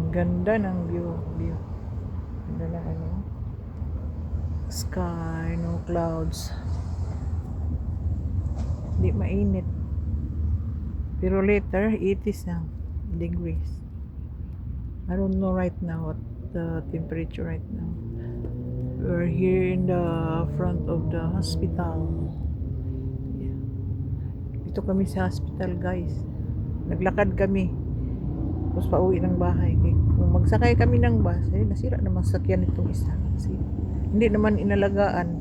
Ganda ng view. Ganda ng ano, sky, no clouds. Di mainit. Pero later, 80s na degrees. I don't know right now what the temperature right now. We're here in the front of the hospital. Dito kami sa hospital, guys. Naglakad kami. Tapos pauwi ng bahay. Kung magsakay kami ng bus, nasira naman sakyan itong isa. Kasi hindi naman inalagaan.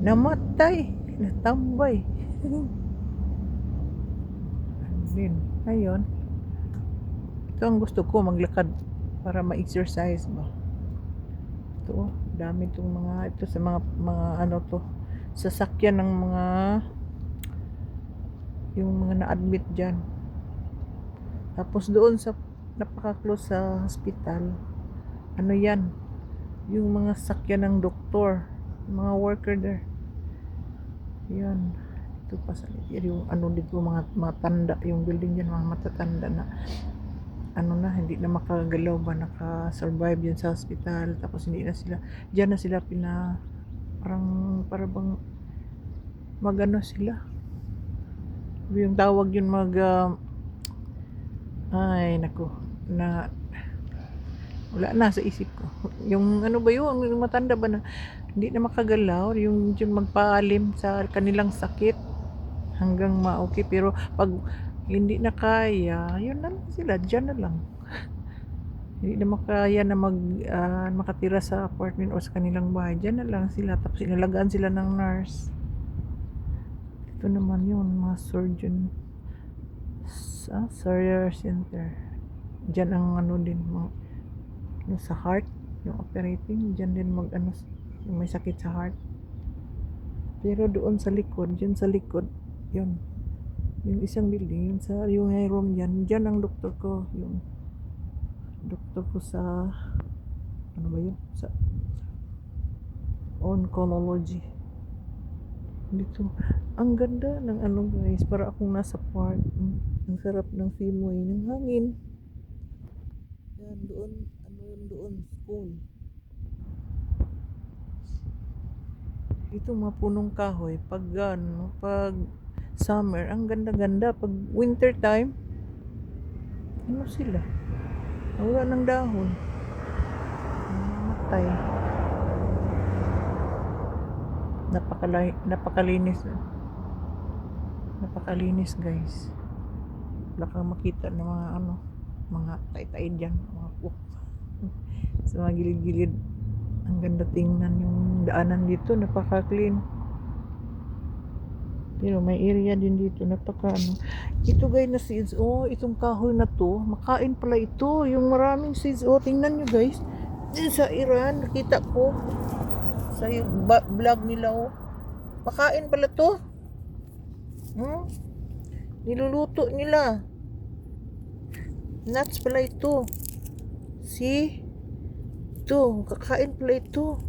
Namatay. Natambay. Din. Ayun. Ito ang gusto ko, maglakad para ma-exercise ba. Ito, dami itong mga, ito sa mga ano to, sasakyan ng mga, yung mga na-admit dyan. Tapos doon sa, napaka-close sa hospital, ano yan, yung mga sakyan ng doktor, mga worker there. Yan. Ito pa sa yung ano dito, mga matanda, yung building dyan, mga matatanda na, ano na, hindi na makagalaw ba, naka-survive yan sa hospital. Tapos hindi na sila, dyan na sila para bang magano sila. Yung tawag yun ay nako, na wala na sa isip ko. Yung ano ba yun, yung matanda ba na hindi na makagalaw, yung magpaalim sa kanilang sakit hanggang ma-okay. Pero pag hindi na kaya, yun na lang sila, dyan na lang. Hindi na makaya na makatira sa apartment o sa kanilang bahay, dyan na lang sila. Tapos inalagaan sila ng nurse. Ito naman yun, mga surgeon sa surgery center. Dyan ang ano din, yung sa heart, yung operating, dyan din yung may sakit sa heart. Pero doon sa likod, dyan sa likod, yun, yung isang building, yun sa yung room dyan ang doktor ko, yung doktor ko sa, ano ba yun, sa oncology. Dito, ang ganda ng ano guys, para akong nasa park. Ang sarap ng simoy ng hangin. Yan, doon, ano yun doon, school. Ito mga punong kahoy, pag summer, ang ganda-ganda. Pag winter time, ano sila? Wala ng dahon. Namatay. Napakalinis. Napakalinis guys. Wala kang makita ng mga mga tay-tay dyan, mga cook. Sa mga gilid-gilid. Ang ganda tingnan yung daanan dito, napaka-clean. Pero may area din dito, Ito guys na seeds, itong kahoy na to, makain pala ito. Yung maraming seeds, tingnan nyo guys. Sa Iran, nakita ko. Sa vlog nila, makain pala to. Niluluto nila. Nuts pala ito. See? Ito, kakain pala ito.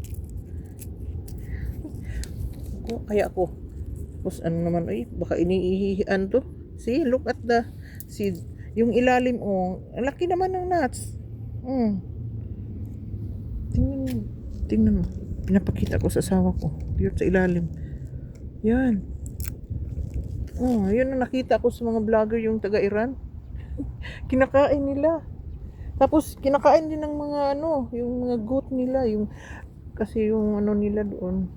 Kaya ako. Tapos ano naman, baka iniihihan to. See, look at the seeds. Yung ilalim, ang laki naman ng nuts. Tingnan mo. Pinapakita ko sa asawa ko. Dito sa ilalim. Yan. Yun ang nakita ko sa mga vlogger, yung taga-Iran. Kinakain nila. Tapos kinakain din ng mga yung mga goat nila, kasi yung nila doon,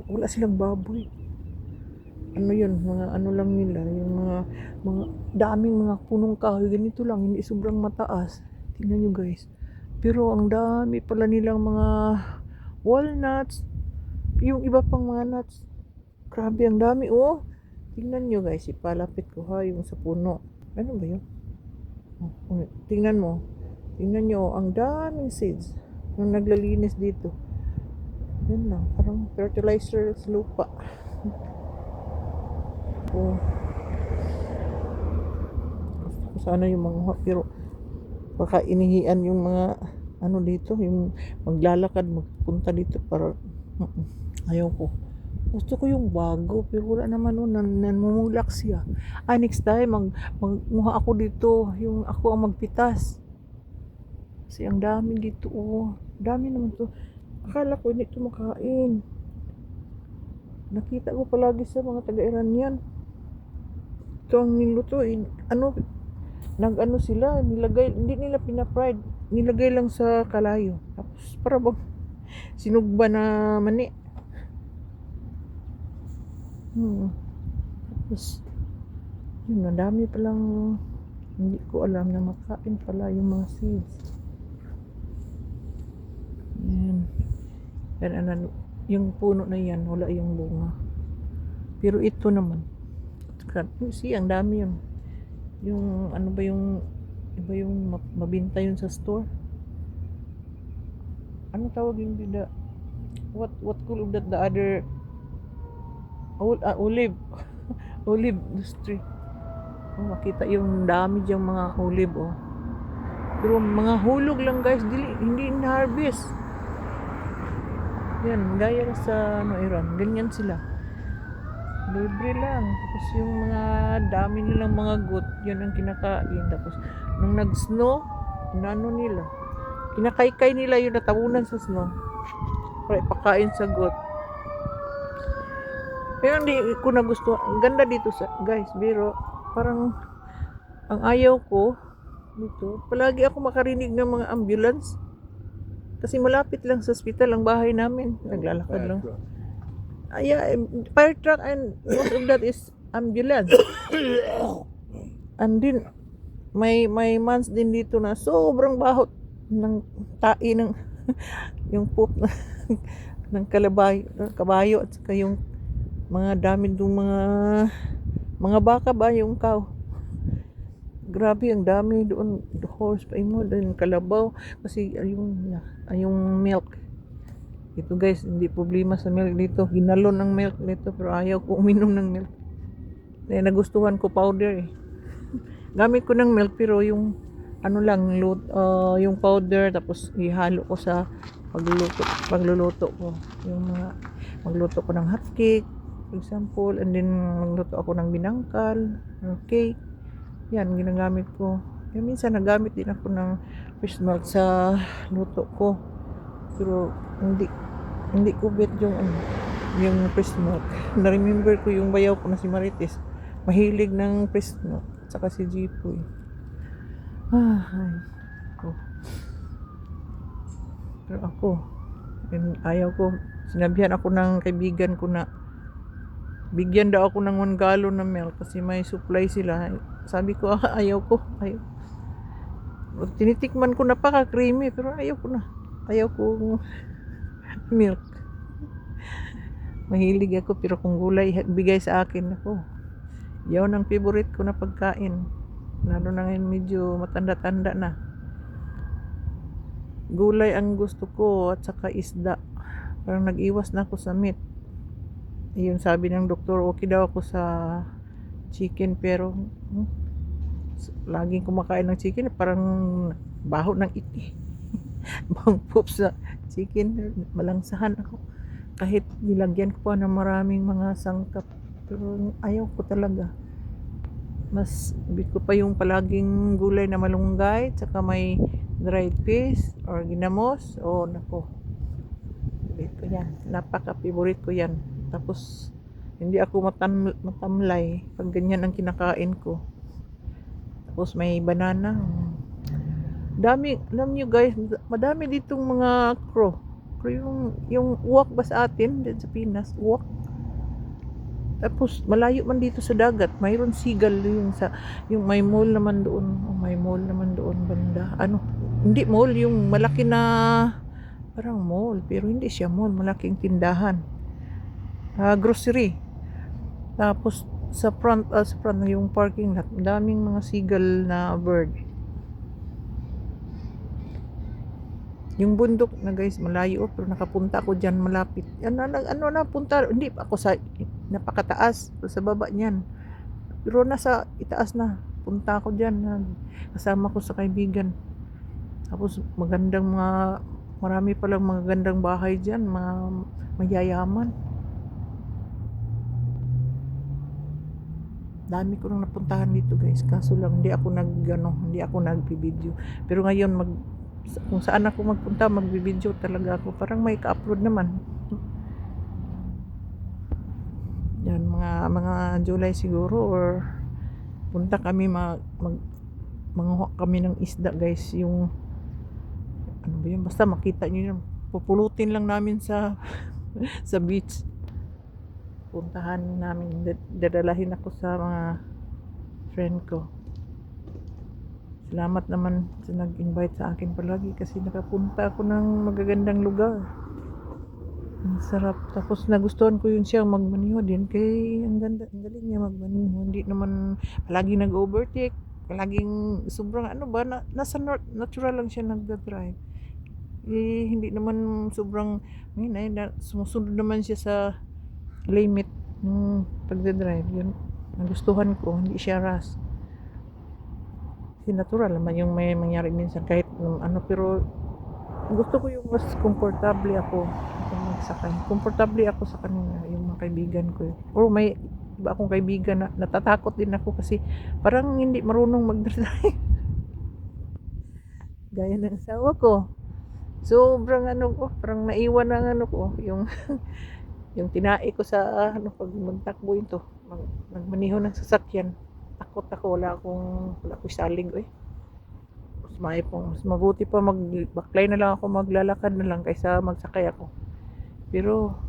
wala silang baboy. Yun, mga lang nila, yung mga daming mga punong kahoy, ganito lang, hindi sobrang mataas. Tingnan nyo guys. Pero ang dami pala nilang mga walnuts, yung iba pang mga nuts. Grabe, ang dami, Tingnan nyo guys, ipalapit ko ha, yung sa puno. Ano ba yun? Tingnan mo. Tingnan nyo, ang daming seeds. Yung naglalinis dito. Yan lang, parang fertilizer sa lupa. Sana yung mga, pero baka inihian yung mga dito, yung maglalakad, magpunta dito para ayaw ko. Gusto ko yung bago, pero wala naman nanmumulak siya. Next time, magmuha ako dito, yung ako ang magpitas. Kasi ang dami dito, oh. Dami naman to. Akala ko hindi to makain. Nakita ko palagi sa mga taga-Iranian. Ito ang niluto, ano, nag-ano sila, nilagay, hindi nila pina-fried. Nilagay lang sa kalayo. Tapos, para bang sinugba na mani. Tapos, yun, madami palang hindi ko alam na makain pala yung mga seeds. Yan. Yan, ano, yung puno na yan, wala yung bunga. Pero ito naman, see, ang dami yun. Yung, ano ba yung, iba yung mabinta yun sa store. Ano tawag yung bida? What call that the other, olive. Olive industry. Oh, makita yung dami diyang mga olive, oh. Pero mga hulog lang guys, hindi na-harvest. Yan, gaya sa ano, Iran, ganyan sila. Libre lang. Tapos yung mga dami nilang mga goat, yun ang kinakain. Tapos nung nag-snow, inano nila. Kinakaykay nila yung natabunan sa snow. Para ipakain sa goat. Pero hindi ko na gusto. Ang ganda dito sa, guys, pero parang ang ayaw ko dito, palagi ako makarinig ng mga ambulance. Kasi malapit lang sa hospital ang bahay namin. Naglalakad lang. Yeah, fire truck and most of that is ambulance. And din may months din dito na sobrang bahot ng tai ng yung poop ng kabayo at saka yung mga dami dong mga baka ba yung cow. Grabe ang dami doon, horse pa mo doon, kalabaw kasi yung milk. Ito guys, hindi problema sa milk dito. Ginalon ng milk dito pero ayaw ko uminom ng milk. Dahil nagustuhan ko powder eh. Gamit ko ng milk pero yung ano lang, yung powder tapos ihalo ko sa pagluluto ko. Yung mga magluto ko ng hotcake, for example, and then magluto ako ng binangkal, cake. Yan, ginagamit ko. Yung minsan nagamit din ako ng fish milk sa luto ko. Pero hindi ko bet yung fish milk. Na-remember ko yung bayaw ko na si Marites. Mahilig ng fish milk. Saka si Jipoy. Ay. Oh. Pero ako, ayaw ko. Sinabihan ako ng kaibigan ko na bigyan daw ako ng 1 gallon na milk kasi may supply sila. Sabi ko, ayaw ko. Ayaw. Tinitikman ko na creamy pero ayaw ko na. Ayaw ko milk. Mahilig ako pero kung gulay bigay sa akin ako. Yun ang favorite ko na pagkain. Lalo na ngayon medyo matanda-tanda na. Gulay ang gusto ko at saka isda. Parang nag-iwas na ako sa meat. Ayun sabi ng doktor, okay daw ako sa chicken pero laging kumakain ng chicken parang baho ng iti. Bang poop sa chicken, malangsahan ako. Kahit nilagyan ko pa ng maraming mga sangkap pero ayaw ko talaga. Mas bit ko pa yung palaging gulay na malunggay tsaka may dried fish or ginamos. Oh nako, ito yan, napaka-favorite ko yan. Tapos hindi ako matamlay pag ganyan ang kinakain ko. Tapos may banana. Dami, alam nyo guys, madami ditong mga crow. Yung uwak ba sa atin dito sa Pinas, uwak. Tapos malayo man dito sa dagat, mayroon seagull yung may mall naman doon. Oh, may mall naman doon banda. Ano? Hindi mall, yung malaki na parang mall, pero hindi siya mall, malaking tindahan. Grocery. Tapos sa front yung parking lot, daming mga seagull na bird. Yung bundok na guys, malayo pero nakapunta ako diyan malapit. Ano na punta, hindi pa ako sa napakataas, sa baba niyan. Pero nasa itaas na. Punta ako diyan, kasama ko sa kaibigan. Tapos marami palang magagandang bahay diyan, mga mayayaman. Dami ko nang napuntahan dito guys, kaso lang hindi ako nag-video. Pero ngayon kung saan ako magpunta, magbibideo talaga ako. Parang may ka-upload naman. Yan, mga July siguro or punta kami manguha kami ng isda guys. Yung ano ba yun, basta makita nyo yun. Pupulutin lang namin sa sa beach. Puntahan namin, dadalahin ako sa mga friend ko. Salamat naman sa nag-invite sa akin palagi kasi nakapunta ako ng magagandang lugar. Ang sarap. Tapos nagustuhan ko yun siya magmaniho din. Kay ang ganda, ang galing niya magmaniho. Hindi naman palagi nag-overtake. Palaging sobrang ano ba, nasa natural lang siya nagda-drive. Eh, hindi naman sobrang, sumusunod naman siya sa limit ng pagda-drive. Yun, nagustuhan ko. Hindi siya rush. Kasi natural naman yung may mangyari minsan kahit ano, pero gusto ko yung mas komportable ako kung magsakay. Komportable ako sa kanila, yung mga kaibigan ko. Or may iba akong kaibigan na natatakot din ako kasi parang hindi marunong mag-drive. Gaya ng asawa ko. Sobrang ano ko, parang naiwan ang ano ko, yung yung tinai ko sa ano pag magtakbo ito, magmaniho ng sasakyan. Takot ako, wala ko saling eh. Mas mabuti pa magbaklay na lang ako, maglalakad na lang kaysa magsakay ako. Pero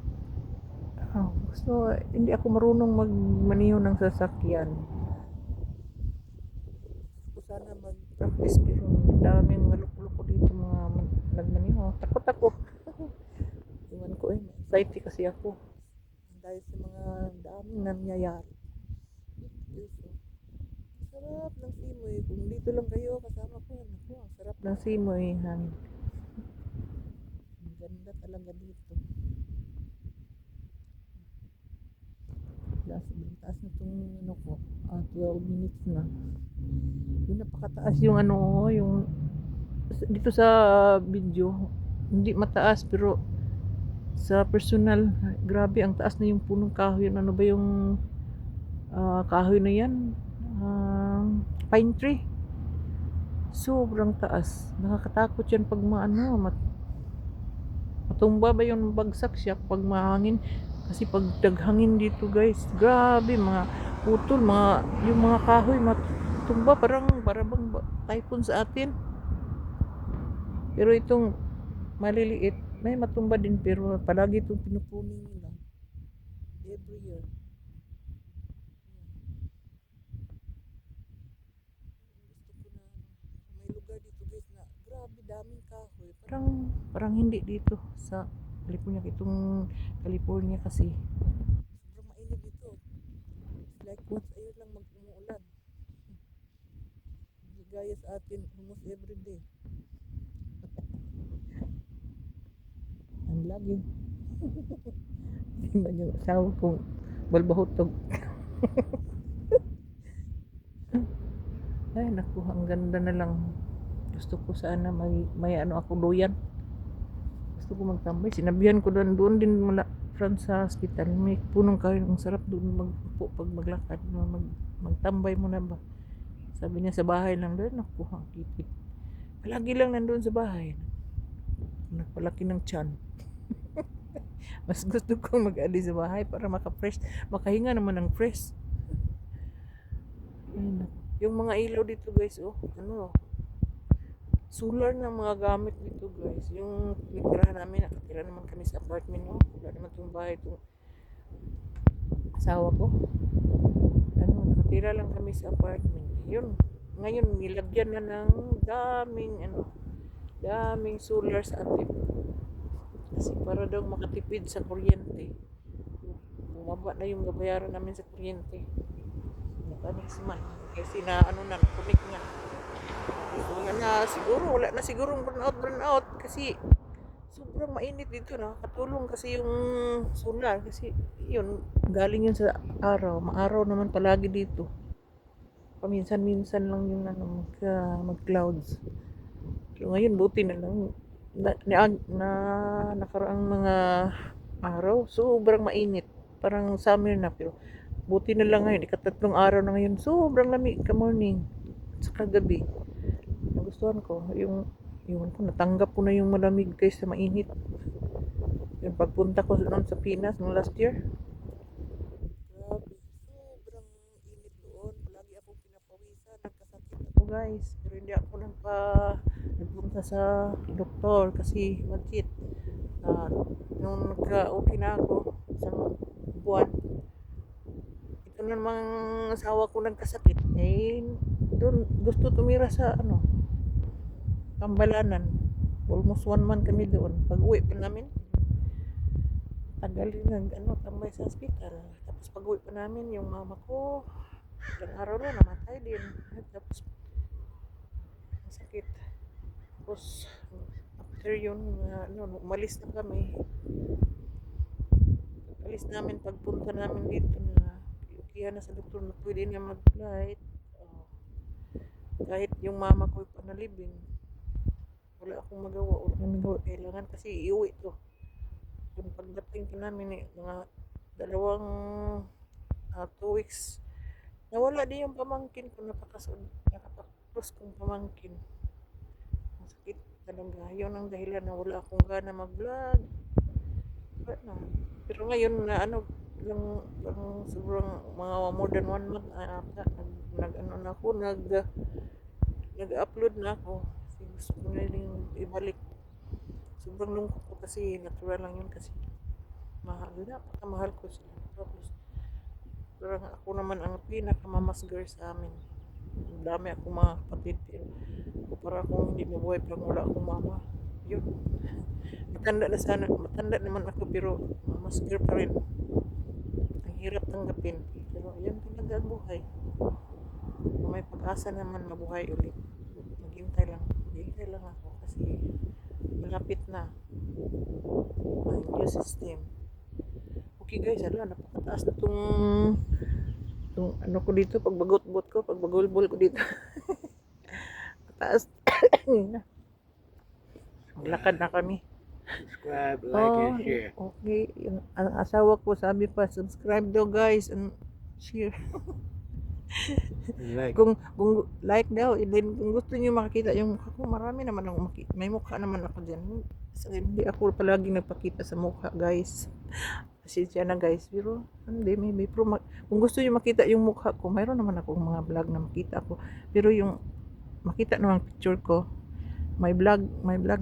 hindi ako marunong magmaniho ng sasakyan. Gusto sana mag-practice pero daming mga loko-loko dito mga nagmaniho. Takot ako. Iwan ko anxiety kasi ako. Dahil sa mga daming nangyayari. Sarap ng simoy. Kung dito lang kayo kasama ko, naku, ang sarap ng simoy. Hangin. Ang ganda talaga dito. Taas na itong ano ko. 12 minutes na. Yung napakataas yung ano, yung dito sa video. Hindi mataas pero sa personal, grabe ang taas na yung punong kahoy. Ano ba yung kahoy na yan? Pine tree. Sobrang taas. Nakakatakot yan pag matumba ba yung bagsak siya pag mahangin. Kasi pag daghangin dito guys, grabe mga putol, yung mga kahoy matumba parang bang typhoon sa atin. Pero itong maliliit, may matumba din pero palagi itong pinupunin nila. Every year. May lugar dito guys na grabe daming kahoy. Parang hindi dito sa California. Itong California kasi sobrang mainit dito. It's like once a year lang mag-umuulan. Hindi gaya sa atin almost every day. Ang lagi. Hindi man yung asawa kong balbahutog. Ay naku, ang ganda na lang. Gusto ko sana may ano ako duyan. Gusto ko magtambay. Sinabihan ko doon din mula sa hospital. May punong kahoy. Ang sarap doon magpupo pag maglakad. Magtambay mo na ba? Sabi niya sa bahay lang doon. Naku, ang tipid. Palagi lang nandoon sa bahay. Nagpalaki ng tiyan. Mas gusto ko mag-adi sa bahay para maka-fresh. Makahinga naman ng fresh. Yung mga ilaw dito guys, solar ng mga gamit dito guys. Yung tinitirahan namin, nakatira naman kami sa apartment, wala naman itong bahay itong asawa ko. Nakatira lang kami sa apartment. Yun, ngayon nilagyan na ng daming solar sa atin. Kasi para daw makatipid sa kuryente. Bumaba na yung babayaran namin sa kuryente. Next month. Kasi nakunik nga. Wala na sigurong burnout kasi sobrang mainit dito. Nakakatulong kasi yung solar kasi yun, galing yun sa araw. Maaraw naman palagi dito. Paminsan-minsan lang yung mag-clouds. So ngayon buti na lang nakaraang mga araw sobrang mainit. Parang summer na pero buti na lang ngayon, ikatatlong araw na ngayon, sobrang lamig ka morning sa kagabi. Nagustuhan ko Iwan ko, natanggap ko na yung malamig kaysa mainit. Yung pagpunta ko noon sa Pinas noong last year. Grabe, sobrang init doon. Palagi akong pinapawisan. Nagkasakit ako guys. Pero hindi ako nagpunta sa doktor kasi legit. Nung nagka-okay na ako, isang buwan, ito namang asawa ko nagkasakit. Eh, doon gusto tumira sa Tambalanan. Almost 1 month kami doon. Pag uwi pa namin, tagal din tambay sa hospital. Tapos pag uwi pa namin, yung mama ko, ilang araw na namatay din. Tapos masakit. Tapos after yun, umalis na kami. Alis namin pagpunta namin dito na kaya na sa doktor na pwede na mag-flight. Kahit yung mama ko panalibing, wala akong magawa. Wala akong magawa. Kailangan kasi iuwi to. Yung pagdating ko namin, mga dalawang 2 weeks, nawala din yung pamangkin ko, nakapakros kong pamangkin. Masakit talaga. Yun ang dahilan na wala akong gana mag-vlog. Na. Pero ngayon na lang sobrang mga more than 1 month nag-upload na ako. Kasi gusto ko na rin ibalik. Sobrang lungkot ko kasi natural lang yun kasi napaka-mahal ko sila. Tapos parang ako naman ang pinakamamasgar sa amin. Dami akong mga kapatid pero para akong hindi mabuhay parang wala akong mama. Yun. Matanda naman ako pero mamasgar pa rin. Ang hirap tanggapin. Pero yan talaga ang buhay. May pag-asa naman mabuhay ulit. Maghintay lang ako kasi malapit na ang new system. Okay guys, napakataas na itong ko dito, pagbagulbol ko dito. Mataas. Maglakad na kami. Subscribe, like, and share. Okay. Ang asawa ko sabi pa, subscribe daw guys and share. Like. Kung like daw, then kung gusto niyo makita yung mukha ko, marami naman akong makita. May mukha naman ako diyan. Hindi ako palagi nagpakita sa mukha, guys. Pasensya na guys, pero may kung gusto niyo makita yung mukha ko, mayroon naman akong mga vlog na makita ko. Pero yung makita naman picture ko, may vlog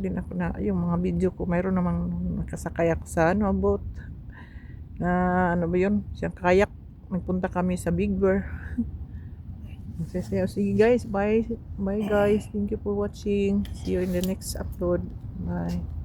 din ako na yung mga video ko, mayroon namang nakasakay ako sa boat. Na ba yun? Siyang kayak. Nagpunta kami sa Big Bear. Sige guys, bye guys. Thank you for watching. See you in the next upload. Bye.